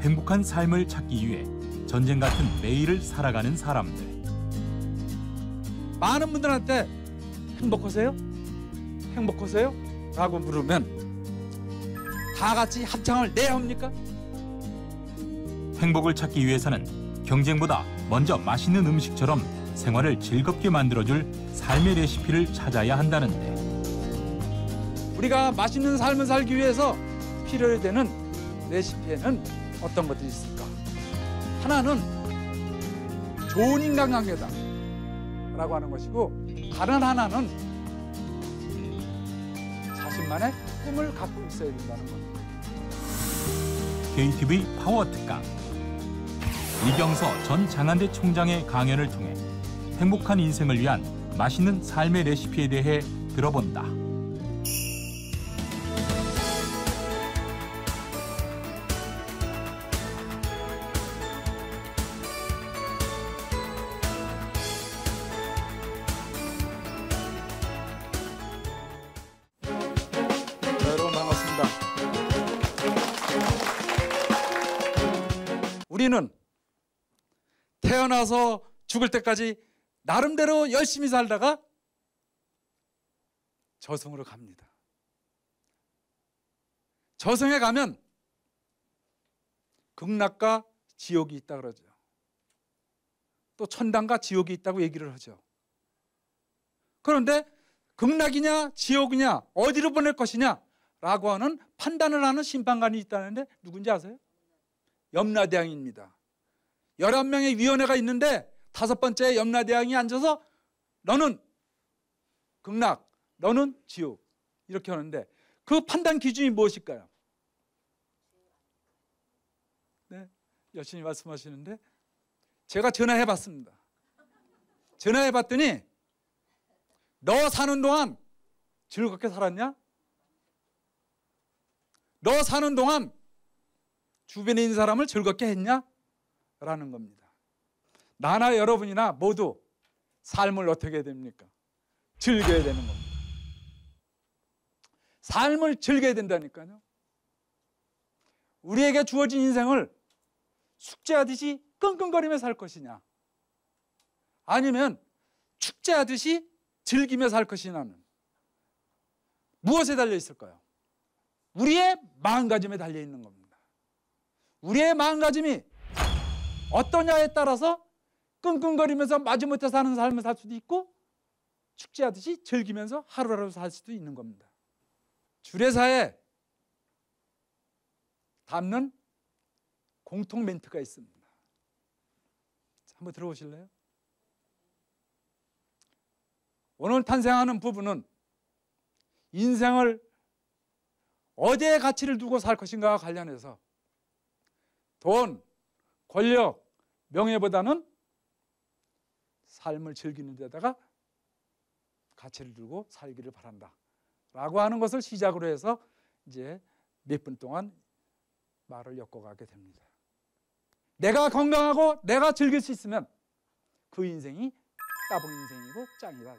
행복한 삶을 찾기 위해 전쟁 같은 매일을 살아가는 사람들. 많은 분들한테 행복하세요? 행복하세요? 라고 물으면 다 같이 합창을 네 합니까? 행복을 찾기 위해서는 경쟁보다 먼저 맛있는 음식처럼 생활을 즐겁게 만들어줄 삶의 레시피를 찾아야 한다는데, 우리가 맛있는 삶을 살기 위해서 필요로 되는 레시피에는 어떤 것들이 있을까? 하나는 좋은 인간관계다 라고 하는 것이고, 다른 하나는 자신만의 꿈을 갖고 있어야 된다는 겁니다. KTV 파워 특강. 이경서 전 장안대 총장의 강연을 통해 행복한 인생을 위한 맛있는 삶의 레시피에 대해 들어본다. 여러분 반갑습니다. 우리는 태어나서 죽을 때까지 나름대로 열심히 살다가 저승으로 갑니다. 저승에 가면 극락과 지옥이 있다 그러죠. 또 천당과 지옥이 있다고 얘기를 하죠. 그런데 극락이냐 지옥이냐 어디로 보낼 것이냐 라고 하는 판단을 하는 심판관이 있다는데 누군지 아세요? 염라대왕입니다. 11명의 위원회가 있는데 5번째 염라대왕이 앉아서 너는 극락, 너는 지옥 이렇게 하는데 그 판단 기준이 무엇일까요? 네, 열심히 말씀하시는데 제가 전화해 봤습니다. 전화해 봤더니 너 사는 동안 즐겁게 살았냐? 너 사는 동안 주변에 있는 사람을 즐겁게 했냐? 라는 겁니다. 나나 여러분이나 모두 삶을 어떻게 해야 됩니까? 즐겨야 되는 겁니다. 삶을 즐겨야 된다니까요. 우리에게 주어진 인생을 숙제하듯이 끙끙거리며 살 것이냐, 아니면 축제하듯이 즐기며 살 것이냐는 무엇에 달려 있을까요? 우리의 마음가짐에 달려 있는 겁니다. 우리의 마음가짐이 어떠냐에 따라서 끙끙거리면서 마지못해 사는 삶을 살 수도 있고 축제하듯이 즐기면서 하루하루 살 수도 있는 겁니다. 주례사에 담는 공통 멘트가 있습니다. 한번 들어보실래요? 오늘 탄생하는 부부는 인생을 어디에 가치를 두고 살 것인가와 관련해서 돈, 권력, 명예보다는 삶을 즐기는 데다가 가치를 두고 살기를 바란다 라고 하는 것을 시작으로 해서 이제 몇 분 동안 말을 엮어가게 됩니다. 내가 건강하고 내가 즐길 수 있으면 그 인생이 따봉 인생이고 짱이다.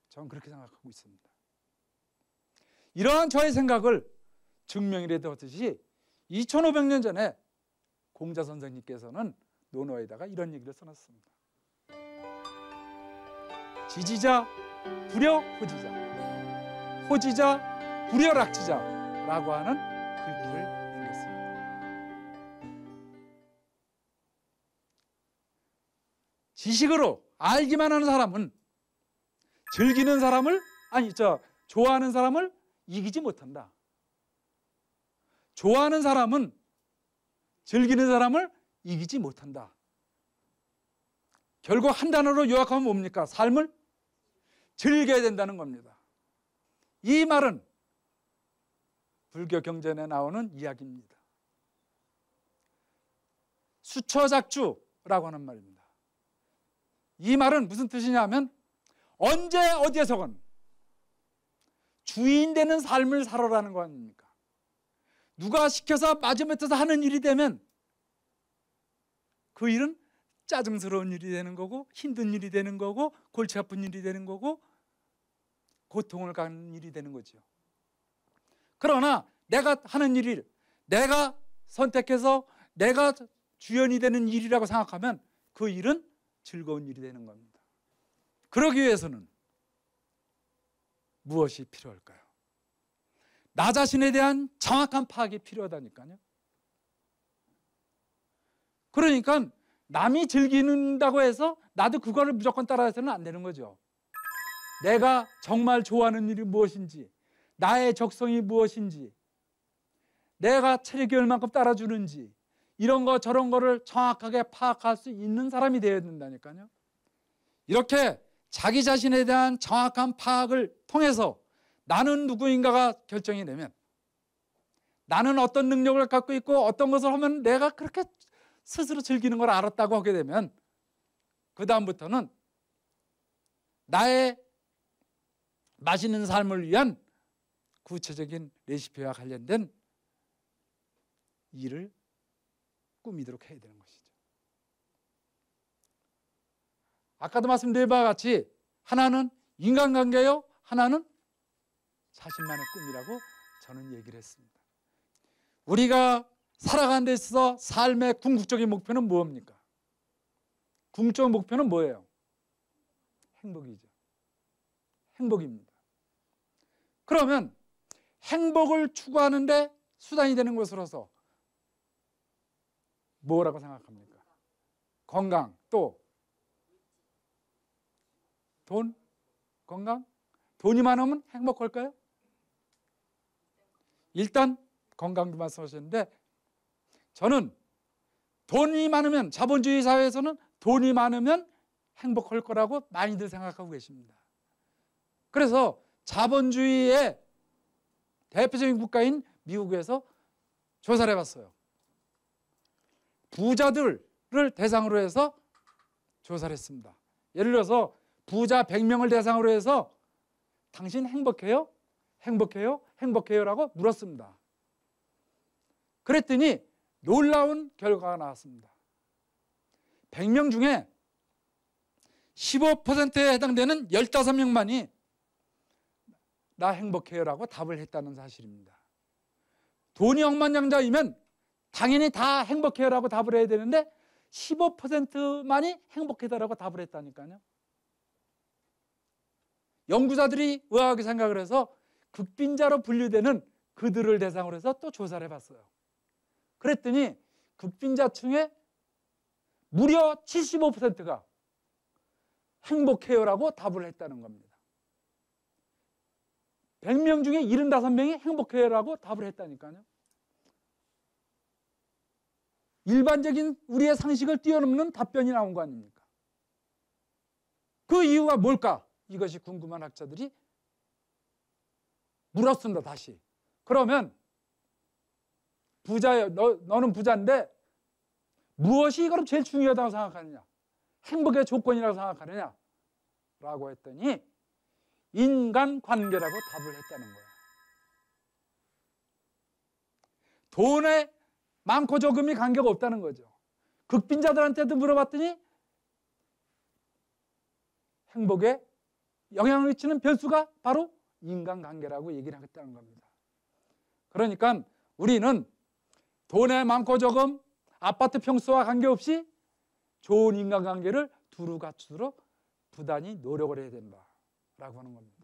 저는 그렇게 생각하고 있습니다. 이러한 저의 생각을 증명이라도 하듯이 2500년 전에 공자 선생님께서는 논어에다가 이런 얘기를 써놨습니다. 지지자 불여 호지자, 호지자 불여 락지자라고 하는 글귀를 남겼습니다. 지식으로 알기만 하는 사람은 즐기는 사람을 좋아하는 사람을 이기지 못한다. 좋아하는 사람은 즐기는 사람을 이기지 못한다. 결국 한 단어로 요약하면 뭡니까? 삶을 즐겨야 된다는 겁니다. 이 말은 불교 경전에 나오는 이야기입니다. 수처작주라고 하는 말입니다. 이 말은 무슨 뜻이냐면 언제 어디에서건 주인 되는 삶을 살아라는 거 아닙니까? 누가 시켜서 마지못해서 하는 일이 되면 그 일은 짜증스러운 일이 되는 거고 힘든 일이 되는 거고 골치 아픈 일이 되는 거고 고통을 갖는 일이 되는 거죠. 그러나 내가 하는 일을 내가 선택해서 내가 주연이 되는 일이라고 생각하면 그 일은 즐거운 일이 되는 겁니다. 그러기 위해서는 무엇이 필요할까요? 나 자신에 대한 정확한 파악이 필요하다니까요. 그러니까 남이 즐기는다고 해서 나도 그거를 무조건 따라해서는 안 되는 거죠. 내가 정말 좋아하는 일이 무엇인지, 나의 적성이 무엇인지, 내가 체력이 얼만큼 따라주는지, 이런 거 저런 거를 정확하게 파악할 수 있는 사람이 되어야 된다니까요. 이렇게 자기 자신에 대한 정확한 파악을 통해서 나는 누구인가가 결정이 되면, 나는 어떤 능력을 갖고 있고 어떤 것을 하면 내가 그렇게 스스로 즐기는 걸 알았다고 하게 되면, 그 다음부터는 나의 맛있는 삶을 위한 구체적인 레시피와 관련된 일을 꾸미도록 해야 되는 것이죠. 아까도 말씀드린 바와 같이 하나는 인간관계요, 하나는 자신만의 꿈이라고 저는 얘기를 했습니다. 우리가 살아가는 데 있어서 삶의 궁극적인 목표는 무엇입니까? 궁극적인 목표는 뭐예요? 행복이죠. 행복입니다. 그러면 행복을 추구하는데 수단이 되는 것으로서 뭐라고 생각합니까? 건강, 또 돈, 건강? 돈이 많으면 행복할까요? 일단 건강도 말씀하셨는데, 저는 돈이 많으면, 자본주의 사회에서는 돈이 많으면 행복할 거라고 많이들 생각하고 계십니다. 그래서 자본주의의 대표적인 국가인 미국에서 조사를 해봤어요. 부자들을 대상으로 해서 조사를 했습니다. 예를 들어서 부자 100명을 대상으로 해서 당신 행복해요? 행복해요? 행복해요라고 물었습니다. 그랬더니 놀라운 결과가 나왔습니다. 100명 중에 15%에 해당되는 15명만이 나 행복해요라고 답을 했다는 사실입니다. 돈이 억만장자이면 당연히 다 행복해요라고 답을 해야 되는데 15%만이 행복하다라고 답을 했다니까요. 연구자들이 의아하게 생각을 해서 극빈자로 분류되는 그들을 대상으로 해서 또 조사를 해봤어요. 그랬더니 극빈자층에 무려 75%가 행복해요라고 답을 했다는 겁니다. 100명 중에 75명이 행복해요라고 답을 했다니까요. 일반적인 우리의 상식을 뛰어넘는 답변이 나온 거 아닙니까? 그 이유가 뭘까? 이것이 궁금한 학자들이 물었습니다. 다시. 그러면 부자예요. 너는 부자인데 무엇이 그럼 제일 중요하다고 생각하느냐? 행복의 조건이라고 생각하느냐? 라고 했더니 인간관계라고 답을 했다는 거예요. 돈에 많고 적음이 관계가 없다는 거죠. 극빈자들한테도 물어봤더니 행복에 영향을 미치는 변수가 바로 인간관계라고 얘기를 하겠다는 겁니다. 그러니까 우리는 돈에 많고 적음, 아파트 평수와 관계없이 좋은 인간관계를 두루 갖추도록 부단히 노력을 해야 된다라고 하는 겁니다.